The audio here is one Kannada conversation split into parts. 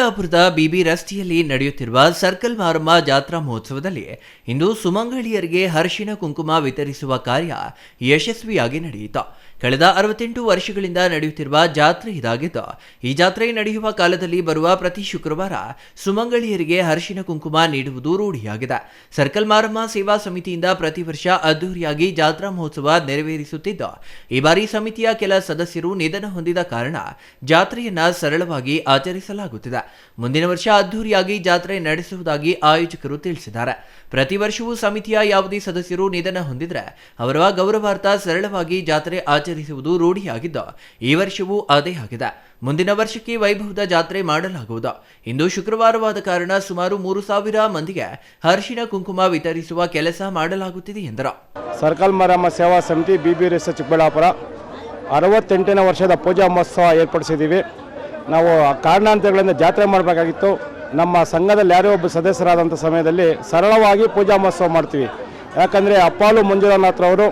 ಚಿಕ್ಕಬಳ್ಳಾಪುರದ ಬಿಬಿ ರಸ್ತೆಯಲ್ಲಿ ನಡೆಯುತ್ತಿರುವ ಸರ್ಕಲ್ ಮಾರಮ್ಮ ಜಾತ್ರಾ ಮಹೋತ್ಸವದಲ್ಲಿ ಇಂದು ಸುಮಂಗಳಿಯರಿಗೆ ಅರಿಶಿಣ ಕುಂಕುಮ ವಿತರಿಸುವ ಕಾರ್ಯ ಯಶಸ್ವಿಯಾಗಿ ನಡೆಯಿತು. ಕಳೆದ 68 ವರ್ಷಗಳಿಂದ ನಡೆಯುತ್ತಿರುವ ಜಾತ್ರೆ ಇದಾಗಿದ್ದು, ಈ ಜಾತ್ರೆ ನಡೆಯುವ ಕಾಲದಲ್ಲಿ ಬರುವ ಪ್ರತಿ ಶುಕ್ರವಾರ ಸುಮಂಗಳಿಯರಿಗೆ ಅರಿಶಿಣ ಕುಂಕುಮ ನೀಡುವುದು ರೂಢಿಯಾಗಿದೆ. ಸರ್ಕಲ್ ಮಾರಮ್ಮ ಸೇವಾ ಸಮಿತಿಯಿಂದ ಪ್ರತಿ ವರ್ಷ ಅದ್ದೂರಿಯಾಗಿ ಜಾತ್ರಾ ಮಹೋತ್ಸವ ನೆರವೇರಿಸುತ್ತಿದ್ದು, ಈ ಬಾರಿ ಸಮಿತಿಯ ಕೆಲ ಸದಸ್ಯರು ನಿಧನ ಹೊಂದಿದ ಕಾರಣ ಜಾತ್ರೆಯನ್ನ ಸರಳವಾಗಿ ಆಚರಿಸಲಾಗುತ್ತಿದೆ. ಮುಂದಿನ ವರ್ಷ ಅದ್ದೂರಿಯಾಗಿ ಜಾತ್ರೆ ನಡೆಸುವುದಾಗಿ ಆಯೋಜಕರು ತಿಳಿಸಿದ್ದಾರೆ. ಪ್ರತಿ ವರ್ಷವೂ ಸಮಿತಿಯ ಯಾವುದೇ ಸದಸ್ಯರು ನಿಧನ ಹೊಂದಿದ್ರೆ ಅವರ ಗೌರವಾರ್ಥ ಸರಳವಾಗಿ ಜಾತ್ರೆ ಆಚರಿಸುವುದು ರೂಢಿಯಾಗಿದ್ದು, ಈ ವರ್ಷವೂ ಅದೇ ಆಗಿದೆ. ಮುಂದಿನ ವರ್ಷಕ್ಕೆ ವೈಭವದ ಜಾತ್ರೆ ಮಾಡಲಾಗುವುದು. ಇಂದು ಶುಕ್ರವಾರವಾದ ಕಾರಣ ಸುಮಾರು 3,000 ಮಂದಿಗೆ ಅರಿಶಿಣ ಕುಂಕುಮ ವಿತರಿಸುವ ಕೆಲಸ ಮಾಡಲಾಗುತ್ತಿದೆ ಎಂದರು. ಸರ್ಕಲ್ ಮಾರಮ್ಮ ಸೇವಾ ಸಮಿತಿ ಬಿಬಿ ರಸ್ತೆ ಚಿಕ್ಕಬಳ್ಳಾಪುರ 68ನೇ ವರ್ಷದ ಪೂಜಾ ಮಹೋತ್ಸವ ಏರ್ಪಡಿಸಿದ್ದೀವಿ. ನಾವು ಕಾರಣಾಂತರಗಳಿಂದ ಜಾತ್ರೆ ಮಾಡಬೇಕಾಗಿತ್ತು. ನಮ್ಮ ಸಂಘದಲ್ಲಿ ಯಾರೇ ಒಬ್ಬ ಸದಸ್ಯರಾದಂಥ ಸಮಯದಲ್ಲಿ ಸರಳವಾಗಿ ಪೂಜಾ ಮಹೋತ್ಸವ ಮಾಡ್ತೀವಿ. ಯಾಕಂದರೆ ಅಪ್ಪಾಲು ಮಂಜುನಾಥ್ರವರು,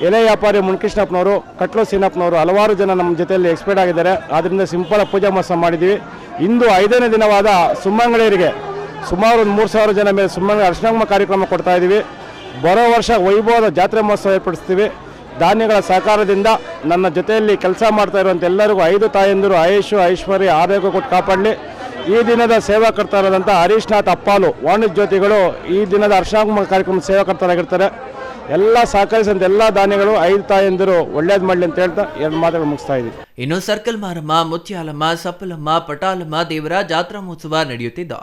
ಎಲೆ ವ್ಯಾಪಾರಿ ಮುನ್ಕೃಷ್ಣಪ್ಪನವರು, ಕಟ್ಲು ಸೀನಪ್ಪನವರು ಹಲವಾರು ಜನ ನಮ್ಮ ಜೊತೆಯಲ್ಲಿ ಎಕ್ಸ್ಪೈರ್ಡ್ ಆಗಿದ್ದಾರೆ. ಆದ್ದರಿಂದ ಸಿಂಪಲ್ ಪೂಜಾ ಮಹೋತ್ಸವ ಮಾಡಿದ್ದೀವಿ. ಇಂದು 5ನೇ ದಿನವಾದ ಸುಮಂಗಳಿಯರಿಗೆ ಸುಮಾರು 3,000 ಜನ ಮೇಲೆ ಸುಮಂಗಳ ಅರ್ಶನ ಕಾರ್ಯಕ್ರಮ ಕೊಡ್ತಾ ಇದ್ದೀವಿ. ಬರೋ ವರ್ಷ ವೈಭವದ ಜಾತ್ರೆ ಮಹೋತ್ಸವ ಏರ್ಪಡಿಸ್ತೀವಿ. ದಾನಿಗಳ ಸಹಕಾರದಿಂದ ನನ್ನ ಜೊತೆಯಲ್ಲಿ ಕೆಲಸ ಮಾಡ್ತಾ ಇರುವಂಥ ಎಲ್ಲರಿಗೂ 5 ತಾಯಂದಿರು ಆಯುಷು ಐಶ್ವರ್ಯ ಆರೋಗ್ಯ ಕೊಟ್ಟು ಕಾಪಾಡಲಿ. ಈ ದಿನದ ಸೇವಾಕರ್ತರಾದಂಥ ಹರೀಶ್ನಾಥ್ ಅಪ್ಪಾಲು ವಾಣಿಜ್ಯ ಜ್ಯೋತಿಗಳು ಈ ದಿನದ ಅರ್ಶನ ಕಾರ್ಯಕ್ರಮದ ಸೇವಾಕರ್ತರಾಗಿರ್ತಾರೆ. ಎಲ್ಲ ಸಹಕರಿಸಿದಂಥ ಎಲ್ಲ ದಾನಿಗಳು 5 ತಾಯಂದಿರು ಒಳ್ಳೇದು ಮಾಡಲಿ ಅಂತ ಹೇಳ್ತಾ 2 ಮಾತುಗಳು ಮುಗಿಸ್ತಾ ಇದ್ದೀವಿ. ಇನ್ನು ಸರ್ಕಲ್ ಮಾರಮ್ಮ, ಮುತ್ಯಾಲಮ್ಮ, ಸಪ್ಪಲಮ್ಮ, ಪಟಾಲಮ್ಮ ದೇವರ ಜಾತ್ರಾ ಮಹೋತ್ಸವ ನಡೆಯುತ್ತಿದ್ದು,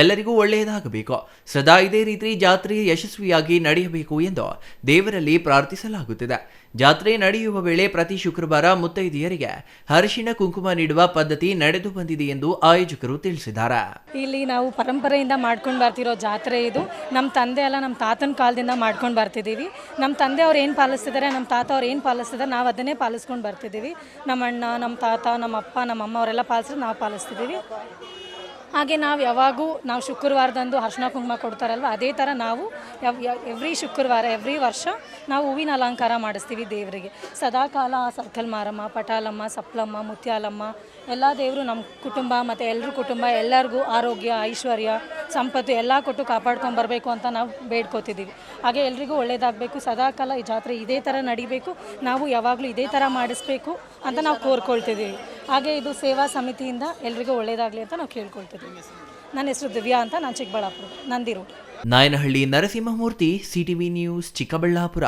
ಎಲ್ಲರಿಗೂ ಒಳ್ಳೆಯದಾಗಬೇಕು, ಸದಾ ಇದೇ ರೀತಿ ಜಾತ್ರೆ ಯಶಸ್ವಿಯಾಗಿ ನಡೆಯಬೇಕು ಎಂದು ದೇವರಲ್ಲಿ ಪ್ರಾರ್ಥಿಸಲಾಗುತ್ತಿದೆ. ಜಾತ್ರೆ ನಡೆಯುವ ವೇಳೆ ಪ್ರತಿ ಶುಕ್ರವಾರ ಮುತ್ತೈದೆಯರಿಗೆ ಅರಿಶಿಣ ಕುಂಕುಮ ನೀಡುವ ಪದ್ಧತಿ ನಡೆದು ಬಂದಿದೆ ಎಂದು ಆಯೋಜಕರು ತಿಳಿಸಿದ್ದಾರೆ. ಇಲ್ಲಿ ನಾವು ಪರಂಪರೆಯಿಂದ ಮಾಡ್ಕೊಂಡು ಬರ್ತಿರೋ ಜಾತ್ರೆ ಇದು. ನಮ್ಮ ತಂದೆ ಎಲ್ಲ ನಮ್ಮ ತಾತನ ಕಾಲದಿಂದ ಮಾಡ್ಕೊಂಡು ಬರ್ತಿದ್ದೀವಿ. ನಮ್ಮ ತಂದೆ ಅವ್ರು ಏನು ಪಾಲಿಸ್ತಿದ್ದಾರೆ, ನಮ್ಮ ತಾತ ಅವ್ರು ಏನು ಪಾಲಿಸ್ತಿದ್ದಾರೆ, ನಾವು ಅದನ್ನೇ ಪಾಲಿಸ್ಕೊಂಡು ಬರ್ತಿದ್ದೀವಿ. ನಮ್ಮ ಅಣ್ಣ, ನಮ್ಮ ತಾತ, ನಮ್ಮ ಅಪ್ಪ, ನಮ್ಮ ಅಮ್ಮ ಅವರೆಲ್ಲ ಪಾಲಿಸಿದ್ರೆ ನಾವು ಪಾಲಿಸ್ತಿದ್ದೀವಿ. ಹಾಗೆ ನಾವು ಯಾವಾಗೂ ಶುಕ್ರವಾರದಂದು ಅರಿಶಿಣ ಕುಂಕುಮ ಕೊಡ್ತಾರಲ್ವ, ಅದೇ ಥರ ನಾವು ಎವ್ರಿ ಶುಕ್ರವಾರ ಎವ್ರಿ ವರ್ಷ ನಾವು ಹೂವಿನ ಅಲಂಕಾರ ಮಾಡಿಸ್ತೀವಿ ದೇವರಿಗೆ. ಸದಾಕಾಲ ಸರ್ಕಲ್ ಮಾರಮ್ಮ, ಪಟಾಲಮ್ಮ, ಸಪ್ಲಮ್ಮ, ಮುತ್ಯಾಲಮ್ಮ ಎಲ್ಲ ದೇವರು ನಮ್ಮ ಕುಟುಂಬ ಮತ್ತು ಎಲ್ಲರ ಕುಟುಂಬ ಎಲ್ಲರಿಗೂ ಆರೋಗ್ಯ ಐಶ್ವರ್ಯ ಸಂಪತ್ತು ಎಲ್ಲ ಕೊಟ್ಟು ಕಾಪಾಡ್ಕೊಂಡು ಬರಬೇಕು ಅಂತ ನಾವು ಬೇಡ್ಕೋತಿದ್ದೀವಿ. ಹಾಗೆ ಎಲ್ರಿಗೂ ಒಳ್ಳೆಯದಾಗಬೇಕು, ಸದಾಕಾಲ ಈ ಜಾತ್ರೆ ಇದೇ ಥರ ನಡಿಬೇಕು, ನಾವು ಯಾವಾಗಲೂ ಇದೇ ಥರ ಮಾಡಿಸ್ಬೇಕು ಅಂತ ನಾವು ಕೋರ್ಕೊಳ್ತಿದ್ದೀವಿ. ಹಾಗೆ ಇದು ಸೇವಾ ಸಮಿತಿಯಿಂದ ಎಲ್ರಿಗೂ ಒಳ್ಳೆಯದಾಗಲಿ ಅಂತ ನಾವು ಕೇಳ್ಕೊಳ್ತಿದ್ದೀವಿ. ನನ್ನ ಹೆಸರು ದಿವ್ಯಾ ಅಂತ, ನಾನು ಚಿಕ್ಕಬಳ್ಳಾಪುರ ನಂದಿರು. Nayanahalli Narasimhamurthy, CTV news, Chikkaballapur.